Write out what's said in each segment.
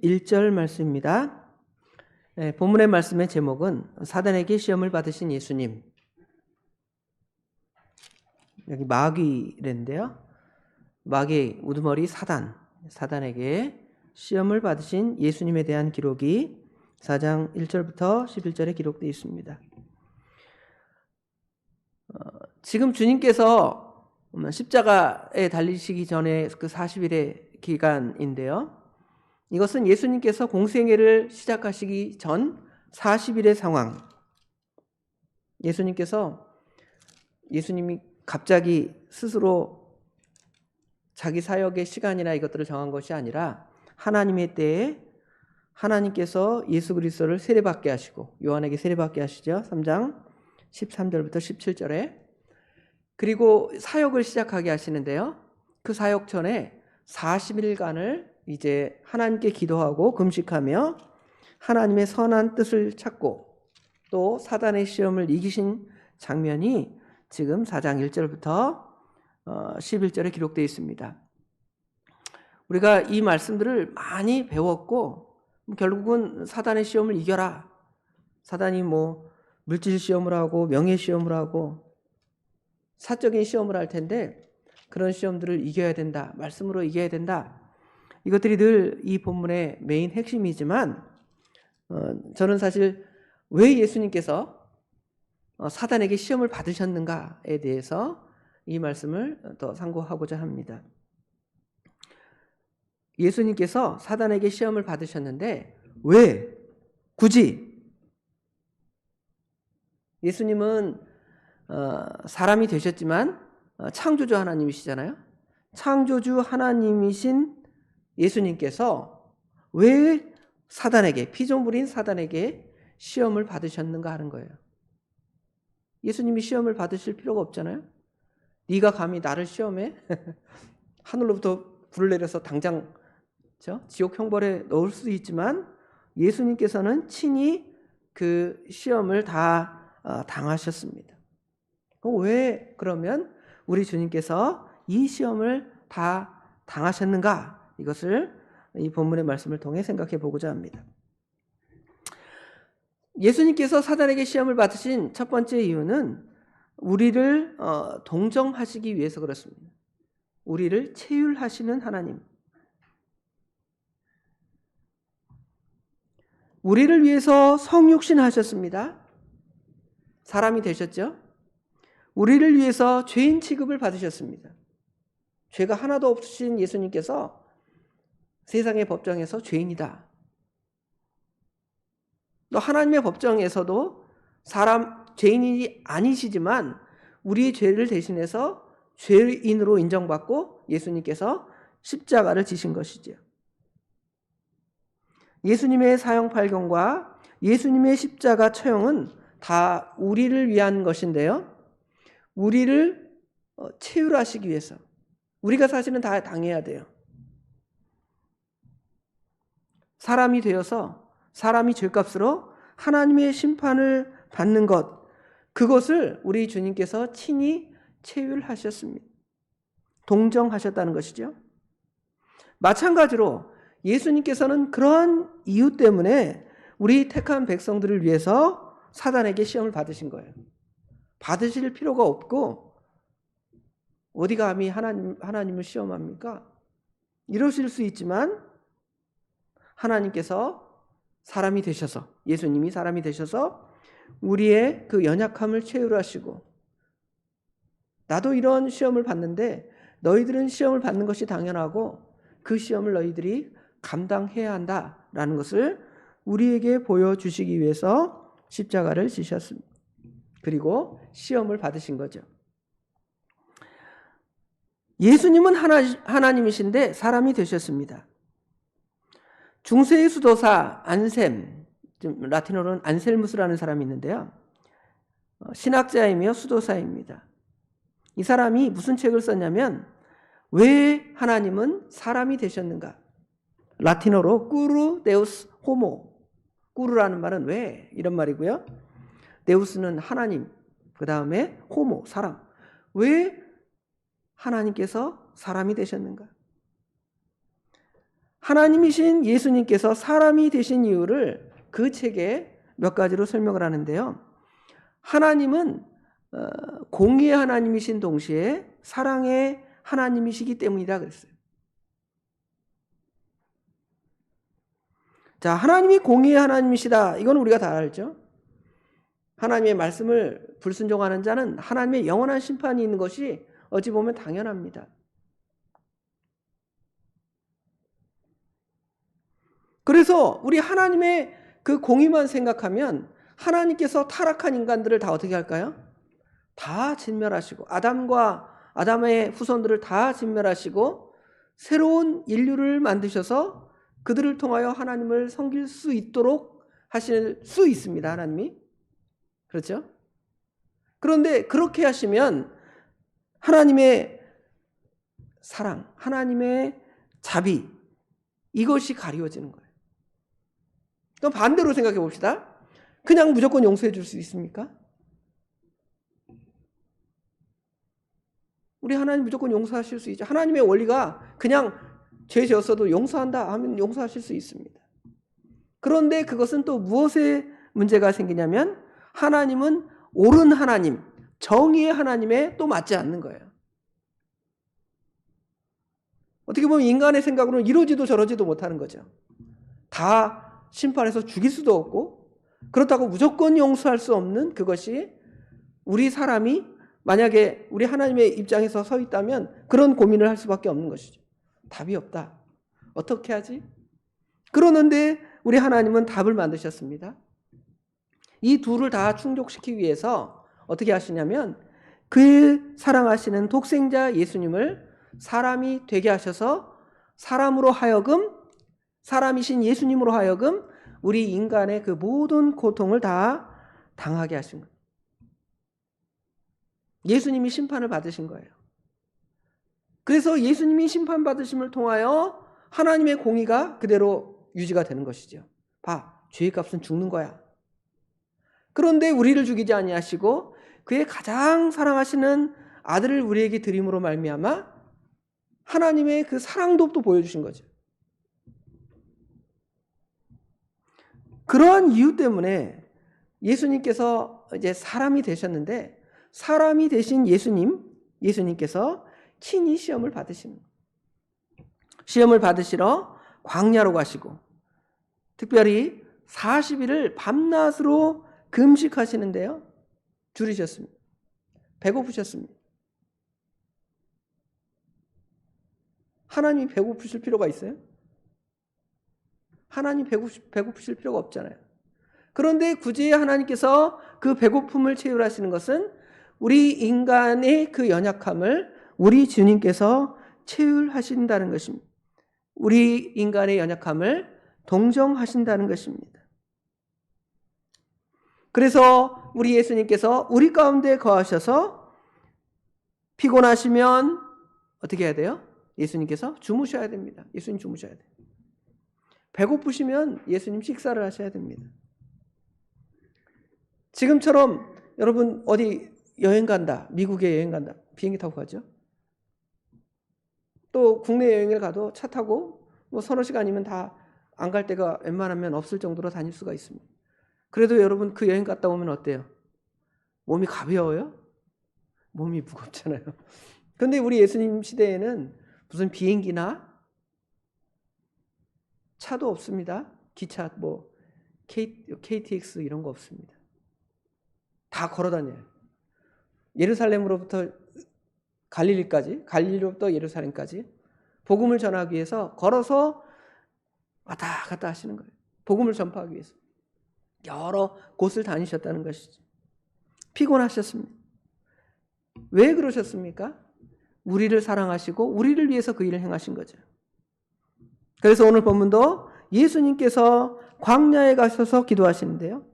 1절 말씀입니다. 본문의 말씀의 제목은 사단에게 시험을 받으신 예수님. 여기 마귀인데요. 마귀의 우두머리 사단에게 시험을 받으신 예수님에 대한 기록이 4장 1절부터 11절에 기록되어 있습니다. 지금 주님께서 십자가에 달리시기 전에 그 40일의 기간인데요. 이것은 예수님께서 공생애를 시작하시기 전 40일의 상황. 예수님이 갑자기 스스로 자기 사역의 시간이나 이것들을 정한 것이 아니라 하나님의 때에 하나님께서 예수 그리스도를 세례받게 하시고, 요한에게 세례받게 하시죠. 3장 13절부터 17절에. 그리고 사역을 시작하게 하시는데요. 그 사역 전에 40일간을 이제 하나님께 기도하고 금식하며 하나님의 선한 뜻을 찾고 또 사단의 시험을 이기신 장면이 지금 4장 1절부터 11절에 기록되어 있습니다. 우리가 이 말씀들을 많이 배웠고 결국은 사단의 시험을 이겨라. 사단이 물질 시험을 하고 명예 시험을 하고 사적인 시험을 할 텐데 그런 시험들을 이겨야 된다. 말씀으로 이겨야 된다. 이것들이 늘 이 본문의 메인 핵심이지만 저는 사실 왜 예수님께서 사단에게 시험을 받으셨는가에 대해서 이 말씀을 더 상고하고자 합니다. 예수님께서 사단에게 시험을 받으셨는데 왜? 굳이? 예수님은 사람이 되셨지만 창조주 하나님이시잖아요. 창조주 하나님이신 예수님께서 왜 사단에게, 피조물인 사단에게 시험을 받으셨는가 하는 거예요. 예수님이 시험을 받으실 필요가 없잖아요. 네가 감히 나를 시험해? 하늘로부터 불을 내려서 당장 지옥 형벌에 넣을 수도 있지만 예수님께서는 친히 그 시험을 다 당하셨습니다. 왜 그러면 우리 주님께서 이 시험을 다 당하셨는가? 이것을 이 본문의 말씀을 통해 생각해 보고자 합니다. 예수님께서 사단에게 시험을 받으신 첫 번째 이유는 우리를 동정하시기 위해서 그렇습니다. 우리를 체휼하시는 하나님. 우리를 위해서 성육신하셨습니다. 사람이 되셨죠? 우리를 위해서 죄인 취급을 받으셨습니다. 죄가 하나도 없으신 예수님께서 세상의 법정에서 죄인이다. 또 하나님의 법정에서도 죄인이 아니시지만 우리의 죄를 대신해서 죄인으로 인정받고 예수님께서 십자가를 지신 것이죠. 예수님의 사형팔경과 예수님의 십자가 처형은 다 우리를 위한 것인데요. 우리를 체휼하시기 위해서. 우리가 사실은 다 당해야 돼요. 사람이 되어서 사람이 죄값으로 하나님의 심판을 받는 것, 그것을 우리 주님께서 친히 체휼하셨습니다. 동정하셨다는 것이죠. 마찬가지로 예수님께서는 그런 이유 때문에 우리 택한 백성들을 위해서 사단에게 시험을 받으신 거예요. 받으실 필요가 없고 어디 감히 하나님을 시험합니까? 이러실 수 있지만 하나님께서 사람이 되셔서, 예수님이 사람이 되셔서 우리의 그 연약함을 체휼하시고, 나도 이런 시험을 받는데 너희들은 시험을 받는 것이 당연하고 그 시험을 너희들이 감당해야 한다라는 것을 우리에게 보여주시기 위해서 십자가를 지셨습니다. 그리고 시험을 받으신 거죠. 예수님은 하나님이신데 사람이 되셨습니다. 중세의 수도사 안셈, 라틴어로는 안셀무스라는 사람이 있는데요. 신학자이며 수도사입니다. 이 사람이 무슨 책을 썼냐면 왜 하나님은 사람이 되셨는가? 라틴어로 꾸루 데우스 호모. 꾸루라는 말은 왜 이런 말이고요. 데우스는 하나님, 그 다음에 호모, 사람. 왜 하나님께서 사람이 되셨는가? 하나님이신 예수님께서 사람이 되신 이유를 그 책에 몇 가지로 설명을 하는데요. 하나님은 공의의 하나님이신 동시에 사랑의 하나님이시기 때문이다 그랬어요. 자, 하나님이 공의의 하나님이시다. 이건 우리가 다 알죠. 하나님의 말씀을 불순종하는 자는 하나님의 영원한 심판이 있는 것이 어찌 보면 당연합니다. 그래서 우리 하나님의 그 공의만 생각하면 하나님께서 타락한 인간들을 다 어떻게 할까요? 다 진멸하시고 아담의 후손들을 다 진멸하시고 새로운 인류를 만드셔서 그들을 통하여 하나님을 섬길 수 있도록 하실 수 있습니다. 하나님이. 그렇죠? 그런데 그렇게 하시면 하나님의 사랑, 하나님의 자비 이것이 가리워지는 거예요. 그럼 반대로 생각해 봅시다. 그냥 무조건 용서해 줄 수 있습니까? 우리 하나님 무조건 용서하실 수 있죠. 하나님의 원리가 그냥 죄 지었어도 용서한다 하면 용서하실 수 있습니다. 그런데 그것은 또 무엇에 문제가 생기냐면 하나님은 옳은 하나님, 정의의 하나님에 또 맞지 않는 거예요. 어떻게 보면 인간의 생각으로는 이러지도 저러지도 못하는 거죠. 다 심판해서 죽일 수도 없고 그렇다고 무조건 용서할 수 없는 그것이 우리 사람이 만약에 우리 하나님의 입장에서 서 있다면 그런 고민을 할 수밖에 없는 것이죠. 답이 없다. 어떻게 하지? 그러는데 우리 하나님은 답을 만드셨습니다. 이 둘을 다 충족시키기 위해서 어떻게 하시냐면 그 사랑하시는 독생자 예수님을 사람이 되게 하셔서 사람으로 하여금 사람이신 예수님으로 하여금 우리 인간의 그 모든 고통을 다 당하게 하신 거예요. 예수님이 심판을 받으신 거예요. 그래서 예수님이 심판받으심을 통하여 하나님의 공의가 그대로 유지가 되는 것이죠. 봐, 죄의 값은 죽는 거야. 그런데 우리를 죽이지 아니하시고 그의 가장 사랑하시는 아들을 우리에게 드림으로 말미암아 하나님의 그 사랑도 또 보여주신 거죠. 그러한 이유 때문에 예수님께서 이제 사람이 되셨는데 사람이 되신 예수님께서 친히 시험을 받으시는 거예요. 시험을 받으시러 광야로 가시고 특별히 40일을 밤낮으로 금식하시는데요. 줄이셨습니다. 배고프셨습니다. 하나님이 배고프실 필요가 있어요? 하나님 배고프실 필요가 없잖아요. 그런데 굳이 하나님께서 그 배고픔을 채울하시는 것은 우리 인간의 그 연약함을 우리 주님께서 채울하신다는 것입니다. 우리 인간의 연약함을 동정하신다는 것입니다. 그래서 우리 예수님께서 우리 가운데 거하셔서 피곤하시면 어떻게 해야 돼요? 예수님께서 주무셔야 됩니다. 예수님 주무셔야 돼요. 배고프시면 예수님 식사를 하셔야 됩니다. 지금처럼 여러분 어디 여행 간다. 미국에 여행 간다. 비행기 타고 가죠. 또 국내 여행을 가도 차 타고 뭐 서너 시간이면 다 안 갈 데가 웬만하면 없을 정도로 다닐 수가 있습니다. 그래도 여러분 그 여행 갔다 오면 어때요? 몸이 가벼워요? 몸이 무겁잖아요. 그런데 우리 예수님 시대에는 무슨 비행기나 차도 없습니다. 기차 뭐 KTX 이런 거 없습니다. 다 걸어 다녀요. 예루살렘으로부터 갈릴리로부터 예루살렘까지 복음을 전하기 위해서 걸어서 왔다 갔다 하시는 거예요. 복음을 전파하기 위해서. 여러 곳을 다니셨다는 것이죠. 피곤하셨습니다. 왜 그러셨습니까? 우리를 사랑하시고 우리를 위해서 그 일을 행하신 거죠. 그래서 오늘 본문도 예수님께서 광야에 가셔서 기도하시는데요.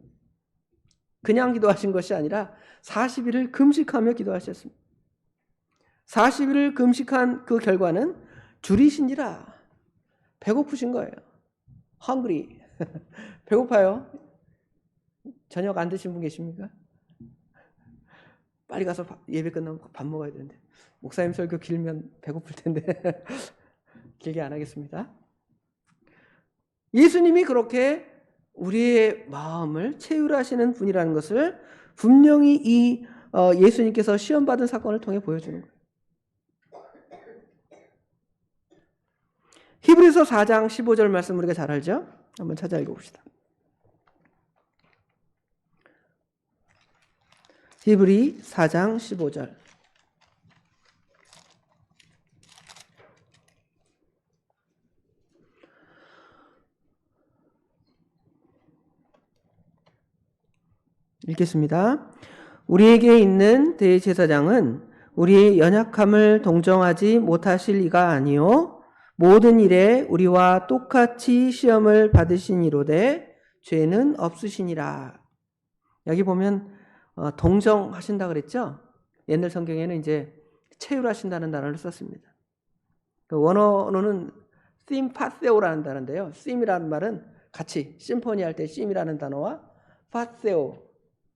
그냥 기도하신 것이 아니라 40일을 금식하며 기도하셨습니다. 40일을 금식한 그 결과는 줄이신지라 배고프신 거예요. hungry. 배고파요. 저녁 안 드신 분 계십니까? 빨리 가서 예배 끝나면 밥 먹어야 되는데 목사님 설교 길면 배고플 텐데 길게 안 하겠습니다. 예수님이 그렇게 우리의 마음을 체휼하시는 분이라는 것을 분명히 이 예수님께서 시험받은 사건을 통해 보여주는 거예요. 히브리서 4장 15절 말씀 우리가 잘 알죠? 한번 찾아 읽어봅시다. 히브리 4장 15절. 읽겠습니다. 우리에게 있는 대제사장은 우리의 연약함을 동정하지 못하실 이가 아니요 모든 일에 우리와 똑같이 시험을 받으시니로되 죄는 없으시니라. 여기 보면 동정하신다 그랬죠? 옛날 성경에는 이제 체휼하신다는 단어를 썼습니다. 그 원어로는 심파세오라는 단어인데요. 심이라는 말은 같이 심포니 할 때 심이라는 단어와 파세오,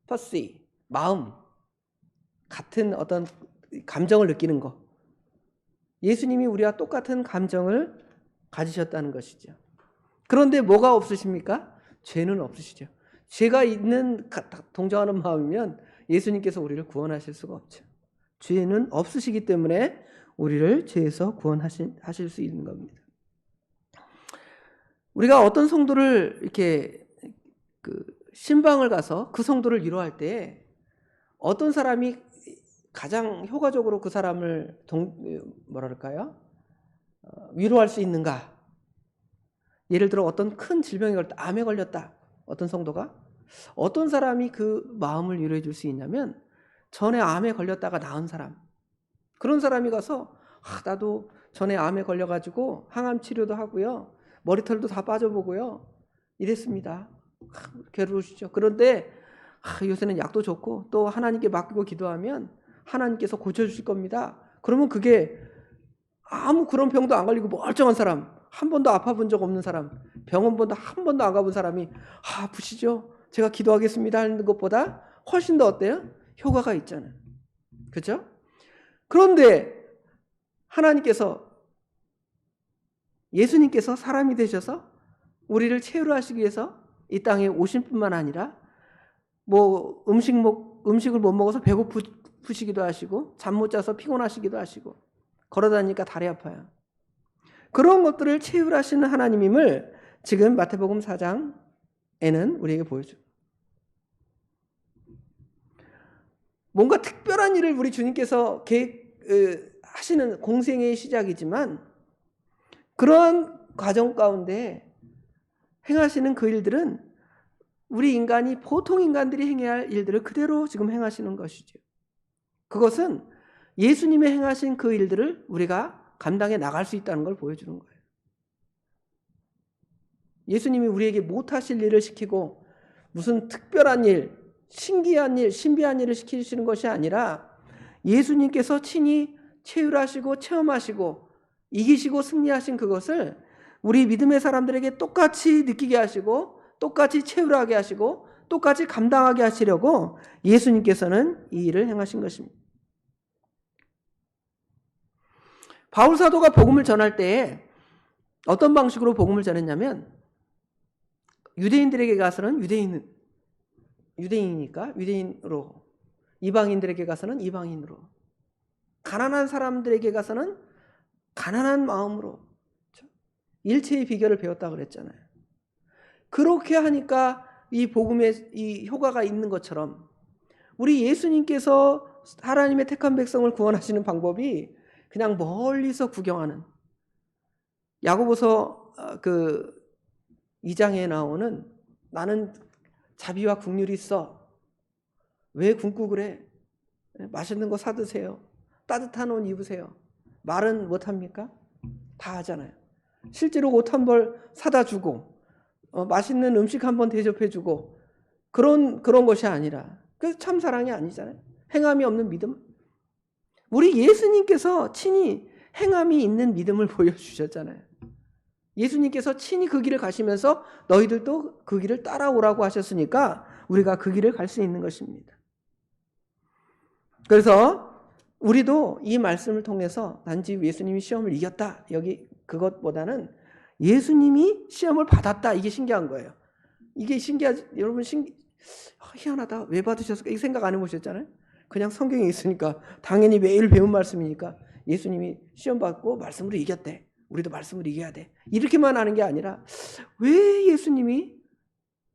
퍼시, 마음, 같은 어떤 감정을 느끼는 것. 예수님이 우리와 똑같은 감정을 가지셨다는 것이죠. 그런데 뭐가 없으십니까? 죄는 없으시죠. 죄가 있는 동정하는 마음이면 예수님께서 우리를 구원하실 수가 없죠. 죄는 없으시기 때문에 우리를 죄에서 구원하실 수 있는 겁니다. 우리가 어떤 성도를 이렇게 신방을 가서 그 성도를 위로할 때 어떤 사람이 가장 효과적으로 그 사람을 위로할 수 있는가? 예를 들어 어떤 큰 질병에 걸렸다, 암에 걸렸다. 어떤 성도가 어떤 사람이 그 마음을 위로해 줄 수 있냐면 전에 암에 걸렸다가 나은 사람, 그런 사람이 가서 나도 전에 암에 걸려가지고 항암 치료도 하고요, 머리털도 다 빠져보고요 이랬습니다. 괴로우시죠. 그런데 요새는 약도 좋고 또 하나님께 맡기고 기도하면 하나님께서 고쳐주실 겁니다. 그러면 그게 아무 그런 병도 안 걸리고 멀쩡한 사람, 한 번도 아파본 적 없는 사람, 병원도 한 번도 안 가본 사람이 아프시죠? 제가 기도하겠습니다 하는 것보다 훨씬 더 어때요? 효과가 있잖아요. 그렇죠? 그런데 하나님께서, 예수님께서 사람이 되셔서 우리를 체휼하시기 위해서 이 땅에 오신 뿐만 아니라 뭐 음식을 못 먹어서 배고프시기도 하시고 잠 못 자서 피곤하시기도 하시고 걸어다니니까 다리 아파요. 그런 것들을 체휼하시는 하나님임을 지금 마태복음 4장에는 우리에게 보여줘요. 뭔가 특별한 일을 우리 주님께서 하시는 공생의 시작이지만 그러한 과정 가운데 행하시는 그 일들은 우리 인간이 보통 인간들이 행해야 할 일들을 그대로 지금 행하시는 것이죠. 그것은 예수님의 행하신 그 일들을 우리가 감당해 나갈 수 있다는 걸 보여주는 거예요. 예수님이 우리에게 못하실 일을 시키고 무슨 특별한 일, 신기한 일, 신비한 일을 시키시는 것이 아니라 예수님께서 친히 체휼하시고 체험하시고 이기시고 승리하신 그것을 우리 믿음의 사람들에게 똑같이 느끼게 하시고 똑같이 체휼하게 하시고 똑같이 감당하게 하시려고 예수님께서는 이 일을 행하신 것입니다. 바울 사도가 복음을 전할 때에 어떤 방식으로 복음을 전했냐면 유대인들에게 가서는 유대인이니까 유대인으로, 이방인들에게 가서는 이방인으로, 가난한 사람들에게 가서는 가난한 마음으로, 일체의 비결을 배웠다고 그랬잖아요. 그렇게 하니까 이 복음에 이 효과가 있는 것처럼 우리 예수님께서 하나님의 택한 백성을 구원하시는 방법이 그냥 멀리서 구경하는, 야고보서 2장에 나오는 나는 자비와 국률이 있어. 왜 굶고 그래? 맛있는 거 사드세요. 따뜻한 옷 입으세요. 말은 못합니까? 다 하잖아요. 실제로 옷 한 벌 사다 주고 맛있는 음식 한 번 대접해 주고 그런 것이 아니라 그 참 사랑이 아니잖아요. 행함이 없는 믿음. 우리 예수님께서 친히 행함이 있는 믿음을 보여주셨잖아요. 예수님께서 친히 그 길을 가시면서 너희들도 그 길을 따라오라고 하셨으니까 우리가 그 길을 갈 수 있는 것입니다. 그래서 우리도 이 말씀을 통해서 단지 예수님이 시험을 이겼다, 여기 그것보다는 예수님이 시험을 받았다. 이게 신기한 거예요. 이게 신기하지? 여러분 희한하다. 왜 받으셨을까? 이 생각 안 해보셨잖아요. 그냥 성경에 있으니까 당연히 매일 배운 말씀이니까 예수님이 시험 받고 말씀으로 이겼대. 우리도 말씀으로 이겨야 돼. 이렇게만 하는 게 아니라 왜 예수님이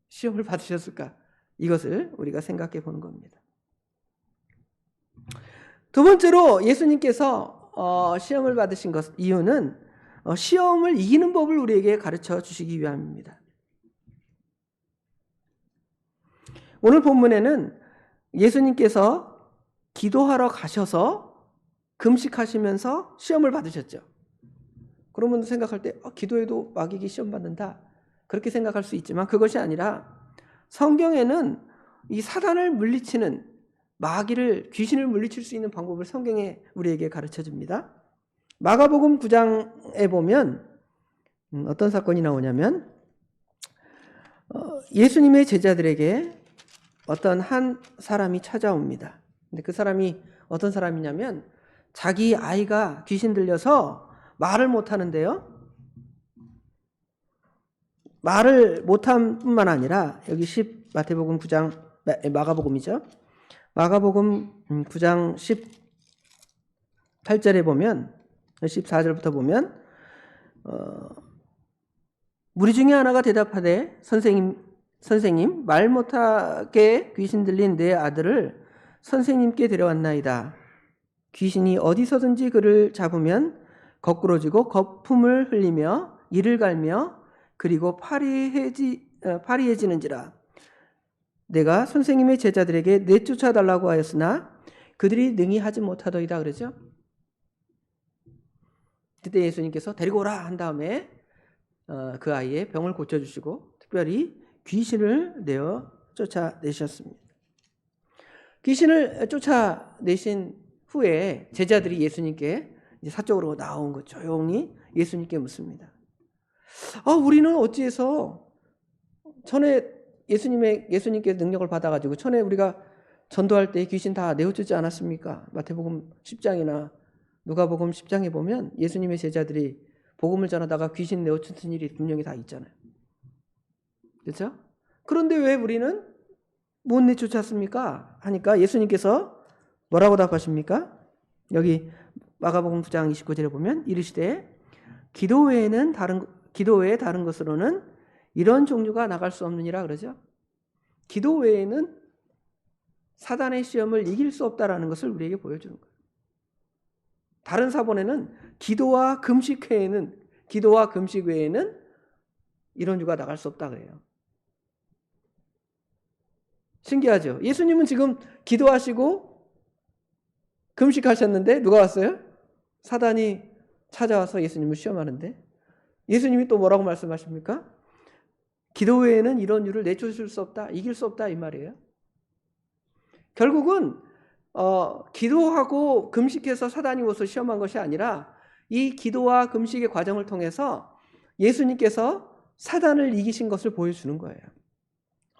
시험을 받으셨을까? 이것을 우리가 생각해 보는 겁니다. 두 번째로 예수님께서 시험을 받으신 것 이유는 시험을 이기는 법을 우리에게 가르쳐 주시기 위함입니다. 오늘 본문에는 예수님께서 기도하러 가셔서 금식하시면서 시험을 받으셨죠. 그러면 생각할 때 기도해도 마귀에게 시험 받는다. 그렇게 생각할 수 있지만 그것이 아니라 성경에는 이 사단을 물리치는 귀신을 물리칠 수 있는 방법을 성경에 우리에게 가르쳐 줍니다. 마가복음 9장에 보면 어떤 사건이 나오냐면 예수님의 제자들에게 어떤 한 사람이 찾아옵니다. 근데 그 사람이 어떤 사람이냐면 자기 아이가 귀신 들려서 말을 못하는데요. 말을 못함 뿐만 아니라 여기 마가복음 9장 18절에 보면 14절부터 보면 무리 중에 하나가 대답하되 선생님 말 못하게 귀신 들린 내 아들을 선생님께 데려왔나이다. 귀신이 어디서든지 그를 잡으면 거꾸러지고 거품을 흘리며 이를 갈며 그리고 파리해지는지라. 내가 선생님의 제자들에게 내쫓아달라고 하였으나 그들이 능히 하지 못하더이다. 그러죠. 그때 예수님께서 데리고 오라 한 다음에 그 아이의 병을 고쳐주시고 특별히 귀신을 내어 쫓아내셨습니다. 귀신을 쫓아내신 후에 제자들이 예수님께 이제 사적으로 나온 거 조용히 예수님께 묻습니다. 우리는 어찌해서 전에 예수님께 능력을 받아가지고 전에 우리가 전도할 때 귀신 다 내어주지 않았습니까? 마태복음 10장이나 누가복음 10장에 보면 예수님의 제자들이 복음을 전하다가 귀신 내어주는 일이 분명히 다 있잖아요. 그렇죠? 그런데 왜 우리는 못 내쫓았습니까? 하니까 예수님께서 뭐라고 답하십니까? 여기 마가복음 9장 29절에 보면 이르시되 기도 외에 다른 것으로는 이런 종류가 나갈 수 없느니라 그러죠. 기도 외에는 사단의 시험을 이길 수 없다라는 것을 우리에게 보여주는 거예요. 다른 사본에는 기도와 금식 외에는 이런 유가 나갈 수 없다 그래요. 신기하죠? 예수님은 지금 기도하시고 금식하셨는데 누가 왔어요? 사단이 찾아와서 예수님을 시험하는데 예수님이 또 뭐라고 말씀하십니까? 기도 외에는 이런 유를 내쫓을 수 없다, 이길 수 없다 이 말이에요. 결국은 기도하고 금식해서 사단이 오서 시험한 것이 아니라 이 기도와 금식의 과정을 통해서 예수님께서 사단을 이기신 것을 보여주는 거예요.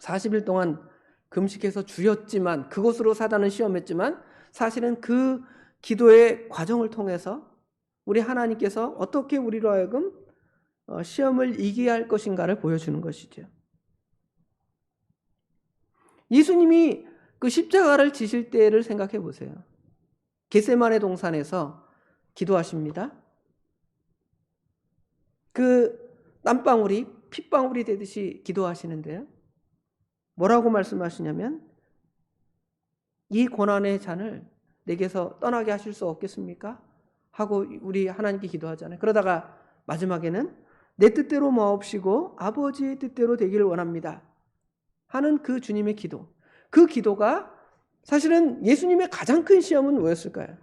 40일 동안 금식해서 주였지만 그것으로 사단은 시험했지만 사실은 그 기도의 과정을 통해서 우리 하나님께서 어떻게 우리로 하여금 시험을 이기게 할 것인가를 보여주는 것이죠. 예수님이 그 십자가를 지실 때를 생각해 보세요. 겟세마네 동산에서 기도하십니다. 그 땀방울이 핏방울이 되듯이 기도하시는데요. 뭐라고 말씀하시냐면 이 고난의 잔을 내게서 떠나게 하실 수 없겠습니까? 하고 우리 하나님께 기도하잖아요. 그러다가 마지막에는 내 뜻대로 마옵시고 아버지의 뜻대로 되기를 원합니다 하는 그 주님의 기도. 그 기도가 사실은 예수님의 가장 큰 시험은 뭐였을까요?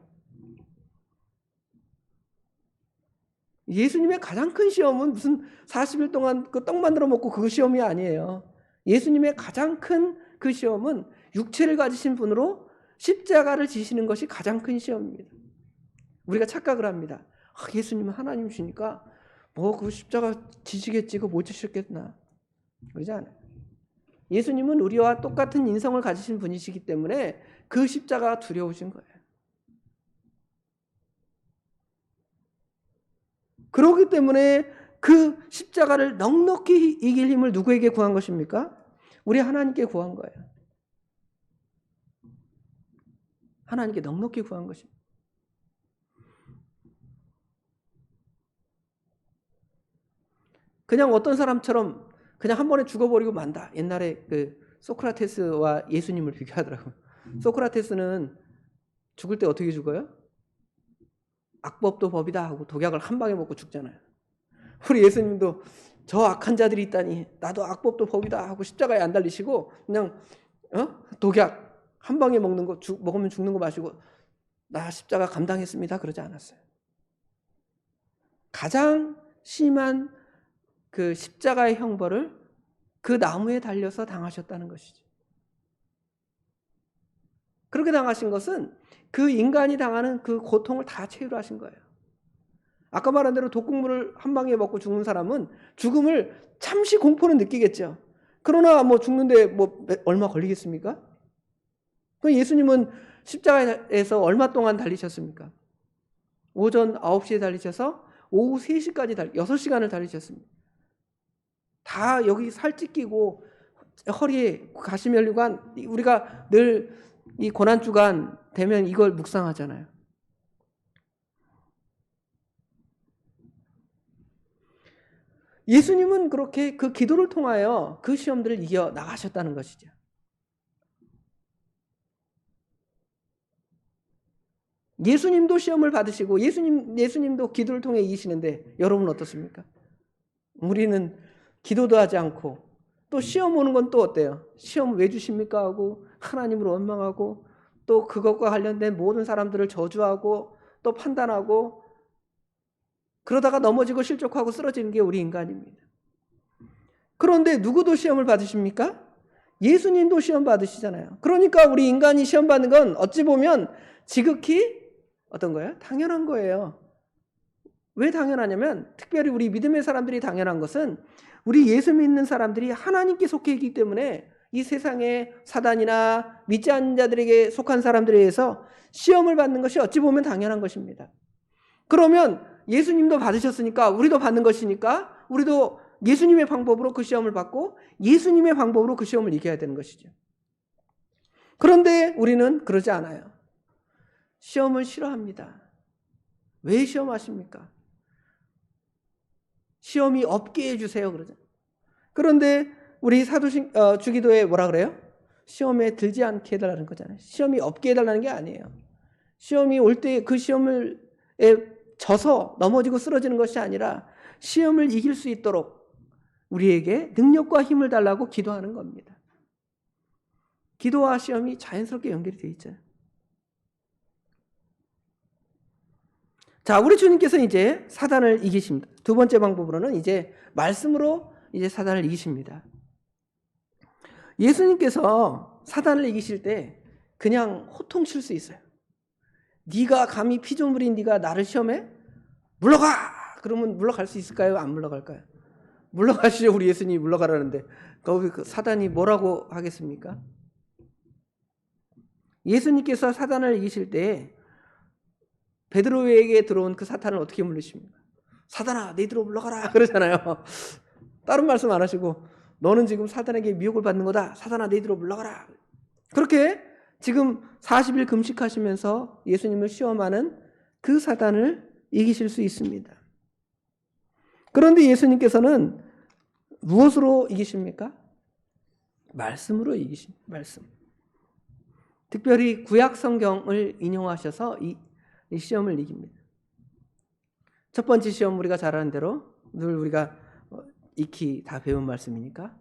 예수님의 가장 큰 시험은 무슨 40일 동안 그 떡 만들어 먹고 그 시험이 아니에요. 예수님의 가장 큰 그 시험은 육체를 가지신 분으로 십자가를 지시는 것이 가장 큰 시험입니다. 우리가 착각을 합니다. 예수님은 하나님이시니까 뭐 그 십자가 지시겠지, 그거 못 지셨겠나. 그러지 않아요. 예수님은 우리와 똑같은 인성을 가지신 분이시기 때문에 그 십자가가 두려우신 거예요. 그렇기 때문에 그 십자가를 넉넉히 이길 힘을 누구에게 구한 것입니까? 우리 하나님께 구한 거예요. 하나님께 넉넉히 구한 것입니다. 그냥 어떤 사람처럼 그냥 한 번에 죽어버리고 만다. 옛날에 그 소크라테스와 예수님을 비교하더라고요. 소크라테스는 죽을 때 어떻게 죽어요? 악법도 법이다 하고 독약을 한 방에 먹고 죽잖아요. 우리 예수님도 저 악한 자들이 있다니 나도 악법도 법이다 하고 십자가에 안 달리시고 그냥 독약 한 방에 먹는 거 먹으면 죽는 거 마시고 나 십자가 감당했습니다 그러지 않았어요. 가장 심한 그 십자가의 형벌을 그 나무에 달려서 당하셨다는 것이죠. 그렇게 당하신 것은 그 인간이 당하는 그 고통을 다 체휼하신 거예요. 아까 말한 대로 독극물을 한 방에 먹고 죽는 사람은 죽음을 잠시 공포는 느끼겠죠. 그러나 뭐 죽는데 뭐 얼마 걸리겠습니까? 예수님은 십자가에서 얼마 동안 달리셨습니까? 오전 9시에 달리셔서 오후 3시까지 6시간을 달리셨습니다. 다 여기 살 찢기고 허리에 가시면류관 우리가 늘 이 고난주간 되면 이걸 묵상하잖아요. 예수님은 그렇게 그 기도를 통하여 그 시험들을 이겨 나가셨다는 것이죠. 예수님도 시험을 받으시고 예수님도 기도를 통해 이기시는데 여러분 어떻습니까? 우리는 기도도 하지 않고 또 시험 오는 건 또 어때요? 시험 왜 주십니까? 하고 하나님을 원망하고 또 그것과 관련된 모든 사람들을 저주하고 또 판단하고 그러다가 넘어지고 실족하고 쓰러지는 게 우리 인간입니다. 그런데 누구도 시험을 받으십니까? 예수님도 시험 받으시잖아요. 그러니까 우리 인간이 시험 받는 건 어찌 보면 지극히 어떤 거예요? 당연한 거예요. 왜 당연하냐면 특별히 우리 믿음의 사람들이 당연한 것은 우리 예수 믿는 사람들이 하나님께 속해 있기 때문에 이 세상에 사단이나 믿지 않는 자들에게 속한 사람들에 의해서 시험을 받는 것이 어찌 보면 당연한 것입니다. 그러면 예수님도 받으셨으니까 우리도 받는 것이니까 우리도 예수님의 방법으로 그 시험을 받고 예수님의 방법으로 그 시험을 이겨야 되는 것이죠. 그런데 우리는 그러지 않아요. 시험을 싫어합니다. 왜 시험하십니까? 시험이 없게 해주세요. 그러죠. 그런데 우리 주기도에 뭐라 그래요? 시험에 들지 않게 해달라는 거잖아요. 시험이 없게 해달라는 게 아니에요. 시험이 올 때 그 시험을 져서 넘어지고 쓰러지는 것이 아니라 시험을 이길 수 있도록 우리에게 능력과 힘을 달라고 기도하는 겁니다. 기도와 시험이 자연스럽게 연결이 되어 있죠. 자, 우리 주님께서 이제 사단을 이기십니다. 두 번째 방법으로는 이제 말씀으로 이제 사단을 이기십니다. 예수님께서 사단을 이기실 때 그냥 호통칠 수 있어요. 네가 감히 피조물인 네가 나를 시험해? 물러가! 그러면 물러갈 수 있을까요? 안 물러갈까요? 물러가시죠. 우리 예수님이 물러가라는데 거기 그 사단이 뭐라고 하겠습니까? 예수님께서 사단을 이기실 때 베드로에게 들어온 그 사탄을 어떻게 물리십니까? 사단아 너희들로 물러가라 그러잖아요. 다른 말씀 안 하시고 너는 지금 사단에게 미혹을 받는 거다. 사단아 너희들로 물러가라. 그렇게 지금 40일 금식하시면서 예수님을 시험하는 그 사단을 이기실 수 있습니다. 그런데 예수님께서는 무엇으로 이기십니까? 말씀으로 이기십니다. 말씀. 특별히 구약 성경을 인용하셔서 이 시험을 이깁니다. 첫 번째 시험 우리가 잘 아는 대로 늘 우리가 익히 다 배운 말씀이니까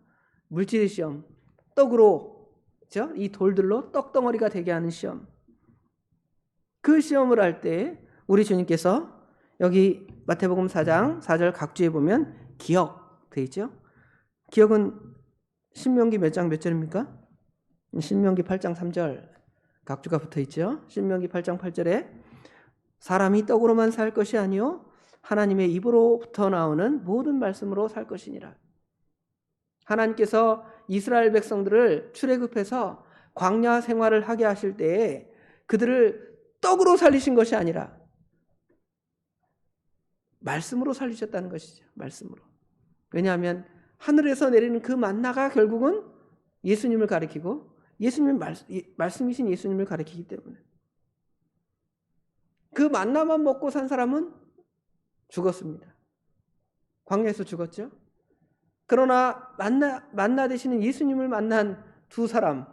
물질의 시험, 떡으로 그렇죠? 이 돌들로 떡덩어리가 되게 하는 시험. 그 시험을 할 때 우리 주님께서 여기 마태복음 4장 4절 각주에 보면 기억 되어 있죠? 기억은 신명기 몇 장 몇 절입니까? 신명기 8장 3절 각주가 붙어 있죠? 신명기 8장 8절에 사람이 떡으로만 살 것이 아니요 하나님의 입으로부터 나오는 모든 말씀으로 살 것이니라. 하나님께서 이스라엘 백성들을 출애굽해서 광야 생활을 하게 하실 때에 그들을 떡으로 살리신 것이 아니라 말씀으로 살리셨다는 것이죠. 말씀으로. 왜냐하면 하늘에서 내리는 그 만나가 결국은 예수님을 가리키고 예수님 말씀이신 예수님을 가리키기 때문에 그 만나만 먹고 산 사람은 죽었습니다. 광야에서 죽었죠. 그러나 만나 되시는 예수님을 만난 두 사람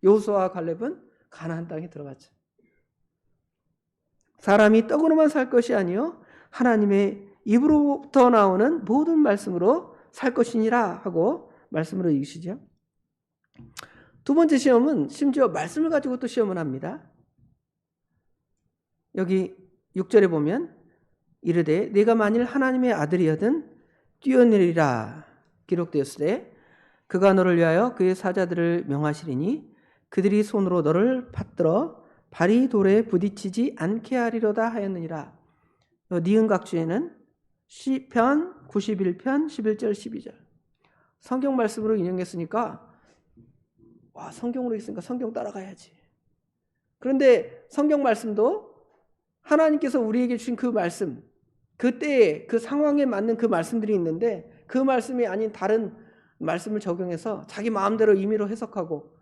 여호수아와 갈렙은 가나안 땅에 들어갔죠. 사람이 떡으로만 살 것이 아니요 하나님의 입으로부터 나오는 모든 말씀으로 살 것이니라 하고 말씀으로 이기시죠. 두 번째 시험은 심지어 말씀을 가지고 또 시험을 합니다. 여기 6절에 보면 이르되 네가 만일 하나님의 아들이여든 뛰어내리라 기록되었으되 그가 너를 위하여 그의 사자들을 명하시리니 그들이 손으로 너를 받들어 발이 돌에 부딪히지 않게 하리로다 하였느니라. 니은각주에는 시편 91편 11절 12절 성경 말씀으로 인용했으니까 와 성경으로 있으니까 성경 따라가야지. 그런데 성경 말씀도 하나님께서 우리에게 주신 그 말씀 그때에 그 상황에 맞는 그 말씀들이 있는데 그 말씀이 아닌 다른 말씀을 적용해서 자기 마음대로 임의로 해석하고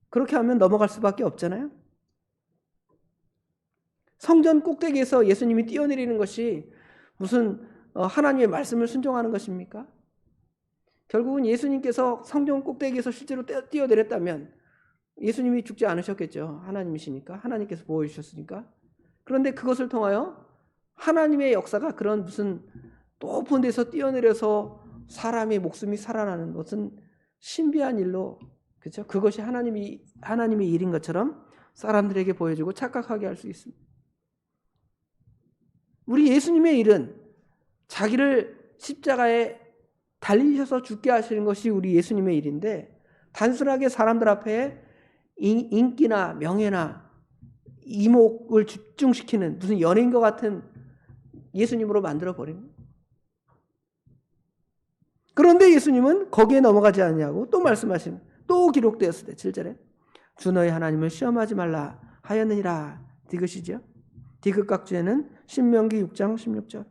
그렇게 하면 넘어갈 수밖에 없잖아요. 성전 꼭대기에서 예수님이 뛰어내리는 것이 무슨 하나님의 말씀을 순종하는 것입니까? 결국은 예수님께서 성전 꼭대기에서 실제로 뛰어내렸다면 예수님이 죽지 않으셨겠죠. 하나님이시니까. 하나님께서 보호해 주셨으니까. 그런데 그것을 통하여 하나님의 역사가 그런 무슨 높은 데서 뛰어내려서 사람의 목숨이 살아나는 것은 신비한 일로 그렇죠? 그것이 하나님의 일인 것처럼 사람들에게 보여주고 착각하게 할 수 있습니다. 우리 예수님의 일은 자기를 십자가에 달리셔서 죽게 하시는 것이 우리 예수님의 일인데 단순하게 사람들 앞에 인기나 명예나 이목을 집중시키는 무슨 연예인과 같은 예수님으로 만들어버립니다. 그런데 예수님은 거기에 넘어가지 않냐고 또 말씀하시는 또 기록되었을 때 7절에 주 너희 하나님을 시험하지 말라 하였느니라 디귿이죠. 디귿각주에는 신명기 6장 16절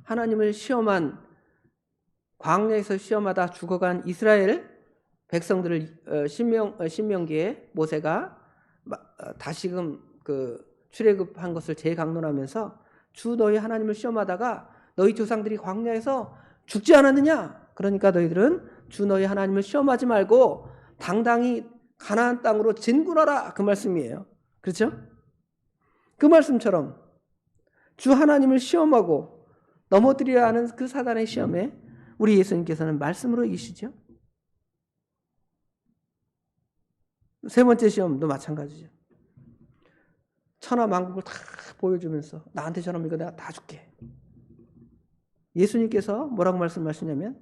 하나님을 시험한 광야에서 시험하다 죽어간 이스라엘 백성들을 신명기에 모세가 다시금 그 출애굽한 것을 재강론하면서 주 너희 하나님을 시험하다가 너희 조상들이 광야에서 죽지 않았느냐? 그러니까 너희들은 주 너희 하나님을 시험하지 말고 당당히 가나안 땅으로 진군하라 그 말씀이에요. 그렇죠? 그 말씀처럼 주 하나님을 시험하고 넘어뜨리려 하는 그 사단의 시험에 우리 예수님께서는 말씀으로 이기시죠. 세 번째 시험도 마찬가지죠. 천하 만국을 다 보여주면서 나한테 저러면 이거 내가 다 줄게. 예수님께서 뭐라고 말씀하시냐면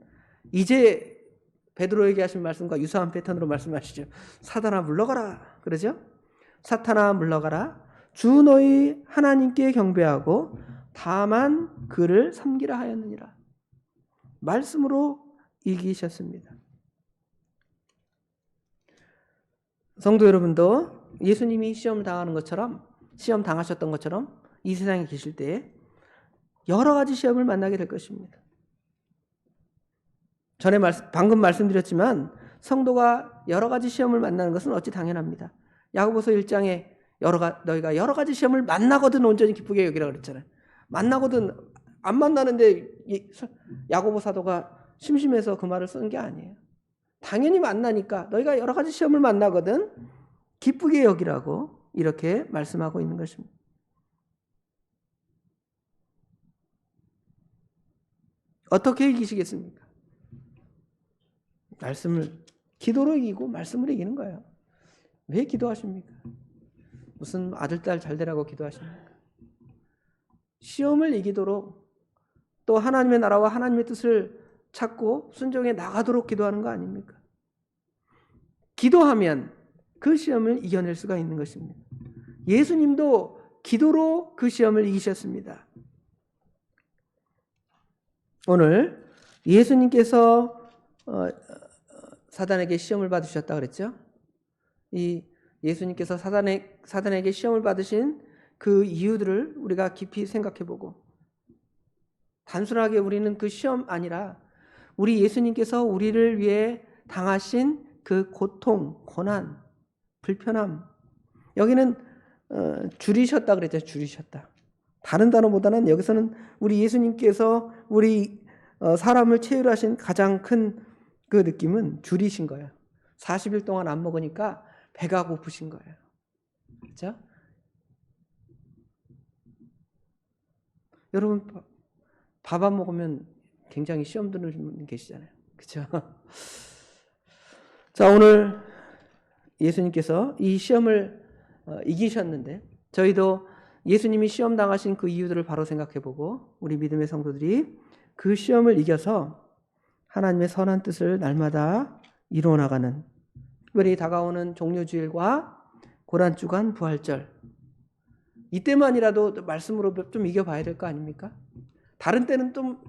이제 베드로에게 하신 말씀과 유사한 패턴으로 말씀하시죠. 사탄아 물러가라. 그러죠? 사탄아 물러가라. 주 너희 하나님께 경배하고 다만 그를 섬기라 하였느니라. 말씀으로 이기셨습니다. 성도 여러분도 예수님이 시험 당하는 것처럼 시험 당하셨던 것처럼 이 세상에 계실 때에 여러 가지 시험을 만나게 될 것입니다. 방금 말씀드렸지만 성도가 여러 가지 시험을 만나는 것은 어찌 당연합니다. 야고보서 1장에 너희가 여러 가지 시험을 만나거든 온전히 기쁘게 여기라 그랬잖아요. 만나거든 안 만나는데 야고보 사도가 심심해서 그 말을 쓴 게 아니에요. 당연히 만나니까 너희가 여러 가지 시험을 만나거든 기쁘게 여기라고 이렇게 말씀하고 있는 것입니다. 어떻게 이기시겠습니까? 기도로 이기고 말씀으로 이기는 거예요. 왜 기도하십니까? 무슨 아들, 딸 잘 되라고 기도하십니까? 시험을 이기도록 또 하나님의 나라와 하나님의 뜻을 찾고 순종해 나가도록 기도하는 거 아닙니까? 기도하면 그 시험을 이겨낼 수가 있는 것입니다. 예수님도 기도로 그 시험을 이기셨습니다. 오늘 예수님께서 사단에게 시험을 받으셨다 그랬죠? 이 예수님께서 사단에게 시험을 받으신 그 이유들을 우리가 깊이 생각해보고 단순하게 우리는 그 시험 아니라 우리 예수님께서 우리를 위해 당하신 그 고통, 고난, 불편함, 여기는 줄이셨다 그랬죠. 줄이셨다. 다른 단어보다는 여기서는 우리 예수님께서 우리 사람을 체휼하신 가장 큰 그 느낌은 줄이신 거예요. 40일 동안 안 먹으니까 배가 고프신 거예요. 그렇죠? 여러분 밥 안 먹으면 굉장히 시험 드는 분 계시잖아요. 그렇죠? 자, 오늘 예수님께서 이 시험을 이기셨는데 저희도 예수님이 시험 당하신 그 이유들을 바로 생각해보고 우리 믿음의 성도들이 그 시험을 이겨서 하나님의 선한 뜻을 날마다 이루어나가는, 특별히 다가오는 종료주일과 고난주간 부활절, 이때만이라도 말씀으로 좀 이겨봐야 될 거 아닙니까? 다른 때는 좀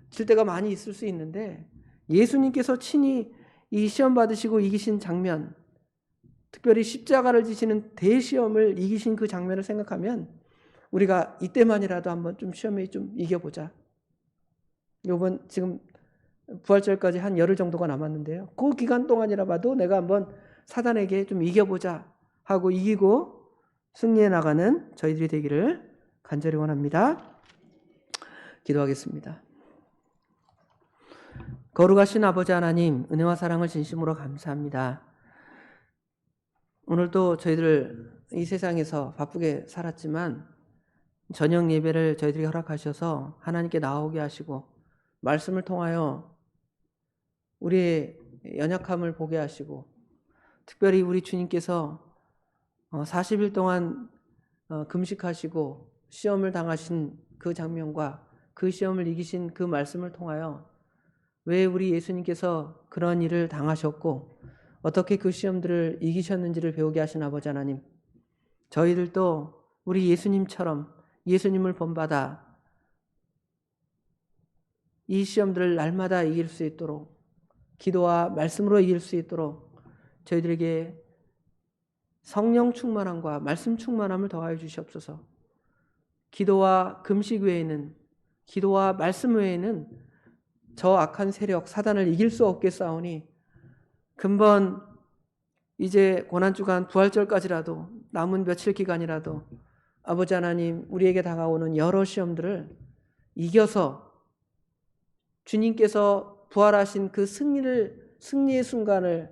질 때가 많이 있을 수 있는데 예수님께서 친히 이 시험 받으시고 이기신 장면, 특별히 십자가를 지시는 대시험을 이기신 그 장면을 생각하면 우리가 이때만이라도 한번 좀 시험에 좀 이겨보자. 요번 지금 부활절까지 한 열흘 정도가 남았는데요. 그 기간 동안이라 봐도 내가 한번 사단에게 좀 이겨보자 하고 이기고 승리해 나가는 저희들이 되기를 간절히 원합니다. 기도하겠습니다. 거룩하신 아버지 하나님, 은혜와 사랑을 진심으로 감사합니다. 오늘도 저희들 이 세상에서 바쁘게 살았지만 저녁 예배를 저희들이 허락하셔서 하나님께 나오게 하시고 말씀을 통하여 우리의 연약함을 보게 하시고 특별히 우리 주님께서 40일 동안 금식하시고 시험을 당하신 그 장면과 그 시험을 이기신 그 말씀을 통하여 왜 우리 예수님께서 그런 일을 당하셨고 어떻게 그 시험들을 이기셨는지를 배우게 하신 아버지 하나님, 저희들도 우리 예수님처럼 예수님을 본받아 이 시험들을 날마다 이길 수 있도록 기도와 말씀으로 이길 수 있도록 저희들에게 성령 충만함과 말씀 충만함을 더하여 주시옵소서. 기도와 금식 외에는, 기도와 말씀 외에는 저 악한 세력 사단을 이길 수 없겠사오니 금번 이제 고난주간 부활절까지라도 남은 며칠 기간이라도 아버지 하나님 우리에게 다가오는 여러 시험들을 이겨서 주님께서 부활하신 그 승리의 순간을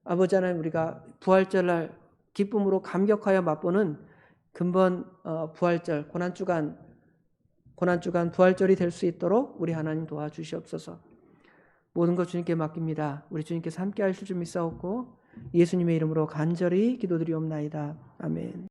아버지 하나님 우리가 부활절날 기쁨으로 감격하여 맛보는 금번 부활절 고난주간 부활절이 될 수 있도록 우리 하나님 도와주시옵소서. 모든 것 주님께 맡깁니다. 우리 주님께서 함께 하실 줄 믿사옵고 예수님의 이름으로 간절히 기도드리옵나이다. 아멘.